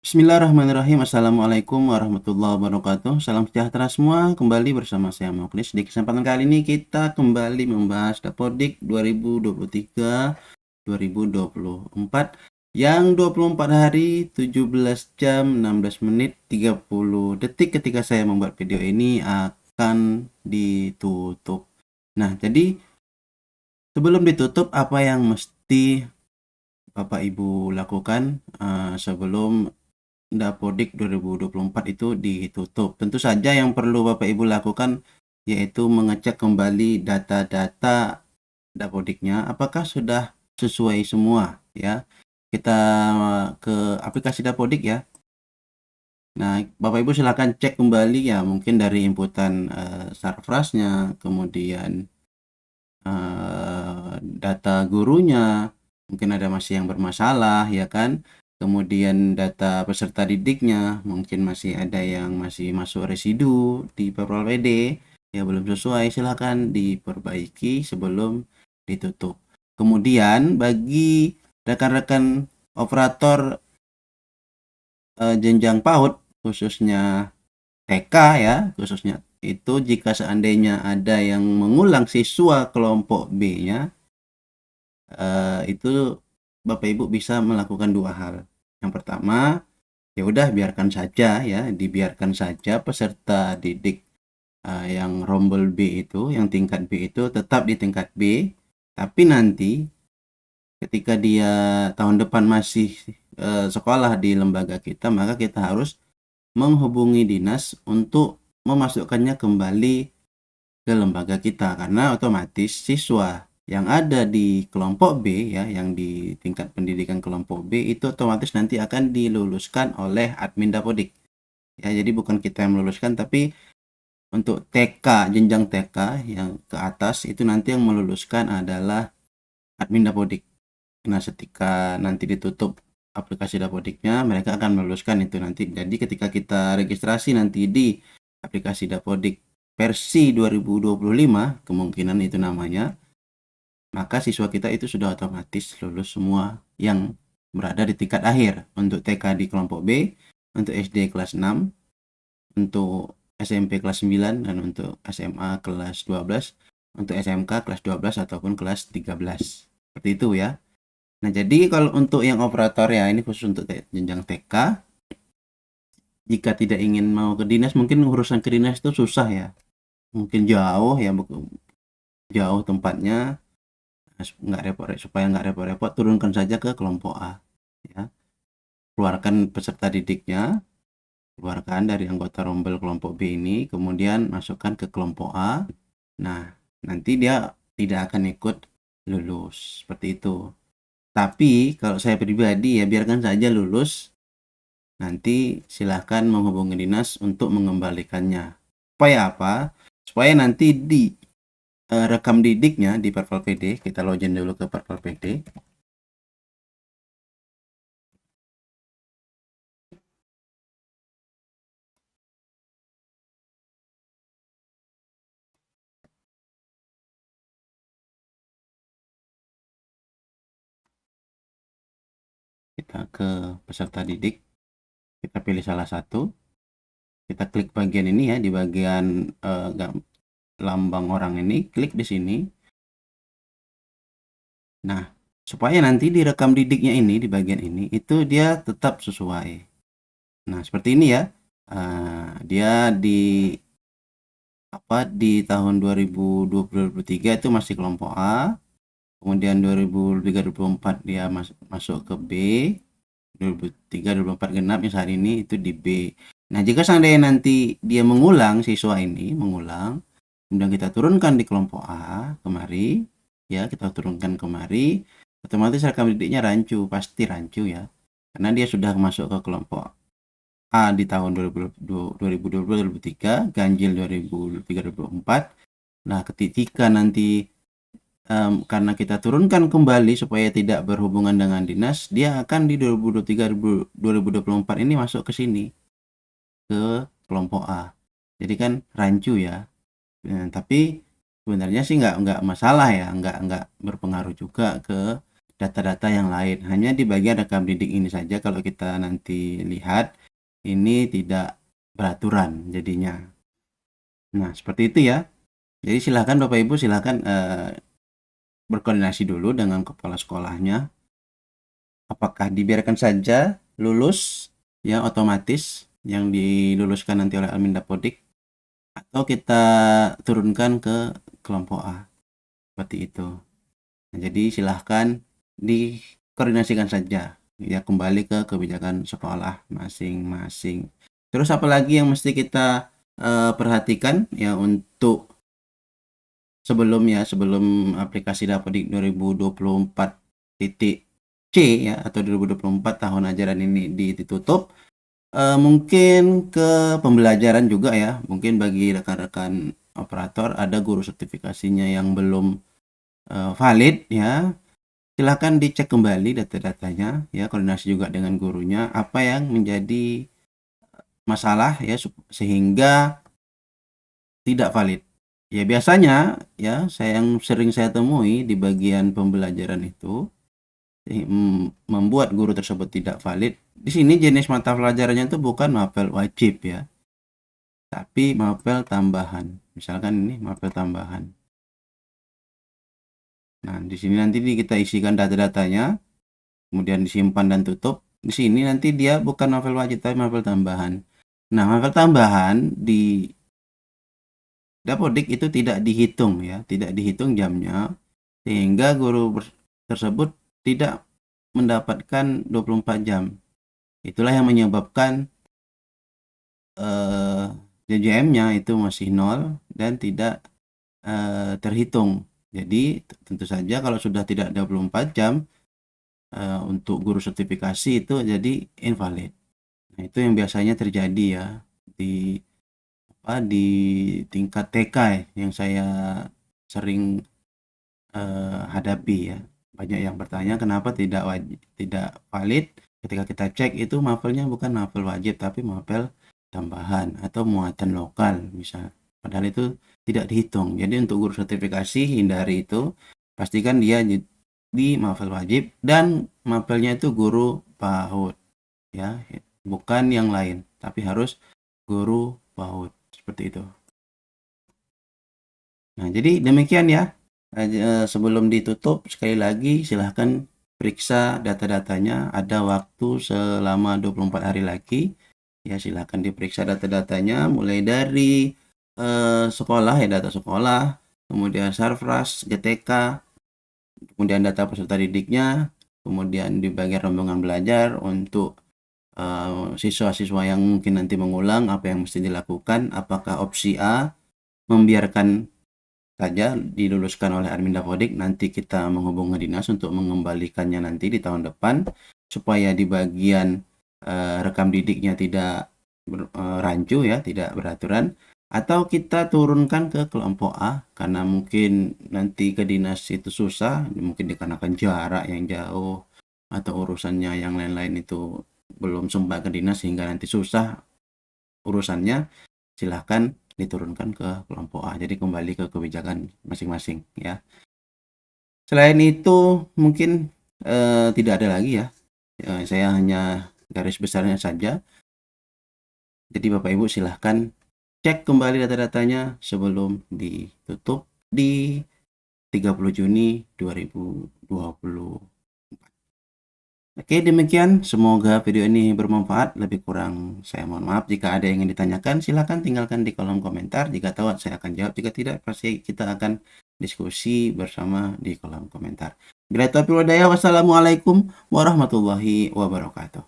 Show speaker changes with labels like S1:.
S1: Bismillahirrahmanirrahim. Assalamualaikum warahmatullahi wabarakatuh. Salam sejahtera semua. Kembali bersama saya Muklis. Di kesempatan kali ini kita kembali membahas Dapodik 2023-2024 yang 24 hari, 17 jam, 16 menit, 30 detik ketika saya membuat video ini akan ditutup. Nah, jadi sebelum ditutup, apa yang mesti Bapak Ibu lakukan sebelum Dapodik 2024 itu ditutup? Tentu saja yang perlu Bapak Ibu lakukan yaitu mengecek kembali data-data Dapodiknya apakah sudah sesuai semua ya. Kita ke aplikasi Dapodik ya. Nah, Bapak Ibu silakan cek kembali ya, mungkin dari inputan sarfrasnya, kemudian data gurunya, mungkin ada masih yang bermasalah ya kan. Kemudian data peserta didiknya, mungkin masih ada yang masih masuk residu di Purple PD, ya belum sesuai, silakan diperbaiki sebelum ditutup. Kemudian bagi rekan-rekan operator jenjang PAUD, khususnya TK ya, khususnya itu jika seandainya ada yang mengulang siswa kelompok B-nya, itu Bapak Ibu bisa melakukan dua hal. Yang pertama, ya udah biarkan saja ya, dibiarkan saja peserta didik yang rombel B itu, yang tingkat B itu tetap di tingkat B, tapi nanti ketika dia tahun depan masih sekolah di lembaga kita, maka kita harus menghubungi dinas untuk memasukkannya kembali ke lembaga kita, karena otomatis siswa yang ada di kelompok B ya, yang di tingkat pendidikan kelompok B itu otomatis nanti akan diluluskan oleh admin Dapodik ya. Jadi bukan kita yang meluluskan, tapi untuk TK, jenjang TK yang ke atas itu nanti yang meluluskan adalah admin Dapodik. Nah, ketika nanti ditutup aplikasi Dapodiknya, mereka akan meluluskan itu nanti. Jadi ketika kita registrasi nanti di aplikasi Dapodik versi 2025, kemungkinan itu namanya, maka siswa kita itu sudah otomatis lulus semua yang berada di tingkat akhir. Untuk TK di kelompok B, untuk SD kelas 6, untuk SMP kelas 9, dan untuk SMA kelas 12, untuk SMK kelas 12 ataupun kelas 13. Seperti itu ya. Nah, jadi kalau untuk yang operator ya, ini khusus untuk jenjang TK, jika tidak ingin mau ke dinas, mungkin urusan ke dinas itu susah ya. Mungkin jauh ya, jauh tempatnya, nggak repot, supaya nggak repot-repot, turunkan saja ke kelompok A ya. Keluarkan peserta didiknya, keluarkan dari anggota rombel kelompok B ini, kemudian masukkan ke kelompok A. Nah, nanti dia tidak akan ikut lulus seperti itu. Tapi kalau saya pribadi ya biarkan saja lulus, nanti silahkan menghubungi dinas untuk mengembalikannya. Supaya apa? Supaya nanti di rekam didiknya di Purple PD, kita login dulu ke Purple PD. Kita ke peserta didik, kita pilih salah satu, kita klik bagian ini ya, di bagian lambang orang ini, klik di sini. Nah, supaya nanti di rekam didiknya ini, di bagian ini, itu dia tetap sesuai. Nah, seperti ini ya. Dia di tahun 2023 itu masih kelompok A, kemudian 2023-2024 dia masuk ke B, 2023-2024 genap yang saat ini itu di B. Nah, jika seandainya nanti dia mengulang, siswa ini mengulang, kemudian kita turunkan di kelompok A kemari ya, kita turunkan kemari, otomatis rekam didiknya rancu, pasti rancu ya, karena dia sudah masuk ke kelompok A di tahun 2020-2023, ganjil 2023-2024. Nah, ketika nanti karena kita turunkan kembali supaya tidak berhubungan dengan dinas, dia akan di 2023-2024 ini masuk ke sini, ke kelompok A. Jadi kan rancu ya. Tapi sebenarnya sih nggak masalah ya, nggak berpengaruh juga ke data-data yang lain. Hanya di bagian rekam didik ini saja kalau kita nanti lihat ini tidak beraturan jadinya. Nah, seperti itu ya. Jadi silahkan Bapak Ibu silahkan berkoordinasi dulu dengan kepala sekolahnya. Apakah dibiarkan saja lulus ya otomatis yang diluluskan nanti oleh admin Dapodik, atau kita turunkan ke kelompok A seperti itu. Nah, jadi silahkan dikoordinasikan saja ya, kembali ke kebijakan sekolah masing-masing. Terus apalagi yang mesti kita perhatikan ya untuk sebelum aplikasi Dapodik 2024.C ya atau 2024 tahun ajaran ini ditutup, mungkin ke pembelajaran juga ya, mungkin bagi rekan-rekan operator ada guru sertifikasinya yang belum valid ya, silahkan dicek kembali data-datanya ya, koordinasi juga dengan gurunya apa yang menjadi masalah ya sehingga tidak valid. Ya biasanya ya yang sering saya temui di bagian pembelajaran itu membuat guru tersebut tidak valid. Di sini jenis mata pelajarannya itu bukan mapel wajib ya, tapi mapel tambahan. Misalkan ini mapel tambahan. Nah, di sini nanti kita isikan data-datanya, kemudian disimpan dan tutup. Di sini nanti dia bukan mapel wajib tapi mapel tambahan. Nah, mapel tambahan di Dapodik itu tidak dihitung ya, tidak dihitung jamnya, sehingga guru tersebut tidak mendapatkan 24 jam. Itulah yang menyebabkan JJM-nya itu masih nol dan tidak terhitung. Jadi tentu saja kalau sudah tidak 24 jam untuk guru sertifikasi itu jadi invalid. Nah, itu yang biasanya terjadi ya di tingkat TK yang saya sering hadapi ya. Banyak yang bertanya kenapa tidak valid, ketika kita cek itu mapelnya bukan mapel wajib tapi mapel tambahan atau muatan lokal misal. Padahal itu tidak dihitung. Jadi untuk guru sertifikasi hindari itu, pastikan dia di mapel wajib dan mapelnya itu guru PAUD ya, bukan yang lain, tapi harus guru PAUD seperti itu. Nah, jadi demikian ya. Sebelum ditutup sekali lagi silahkan periksa data-datanya, ada waktu selama 24 hari lagi ya, silahkan diperiksa data-datanya mulai dari sekolah ya, data sekolah, kemudian Sarfras, GTK, kemudian data peserta didiknya, kemudian di bagian rombongan belajar untuk siswa-siswa yang mungkin nanti mengulang apa yang mesti dilakukan. Apakah opsi A membiarkan saja diluluskan oleh admin Dapodik, nanti kita menghubungi dinas untuk mengembalikannya nanti di tahun depan supaya di bagian rekam didiknya tidak rancu ya, tidak beraturan, atau kita turunkan ke kelompok A karena mungkin nanti ke dinas itu susah, mungkin dikarenakan jarak yang jauh atau urusannya yang lain-lain itu belum sempat ke dinas sehingga nanti susah urusannya, silahkan diturunkan ke kelompok A. Jadi kembali ke kebijakan masing-masing ya. Selain itu mungkin tidak ada lagi ya. Saya hanya garis besarnya saja. Jadi Bapak Ibu silahkan cek kembali data-datanya sebelum ditutup di 30 Juni 2020. Oke, demikian. Semoga video ini bermanfaat. Lebih kurang saya mohon maaf. Jika ada yang ingin ditanyakan, silakan tinggalkan di kolom komentar. Jika tahu, saya akan jawab. Jika tidak, pasti kita akan diskusi bersama di kolom komentar. Bila taufiq wal hidayah, wassalamualaikum warahmatullahi wabarakatuh.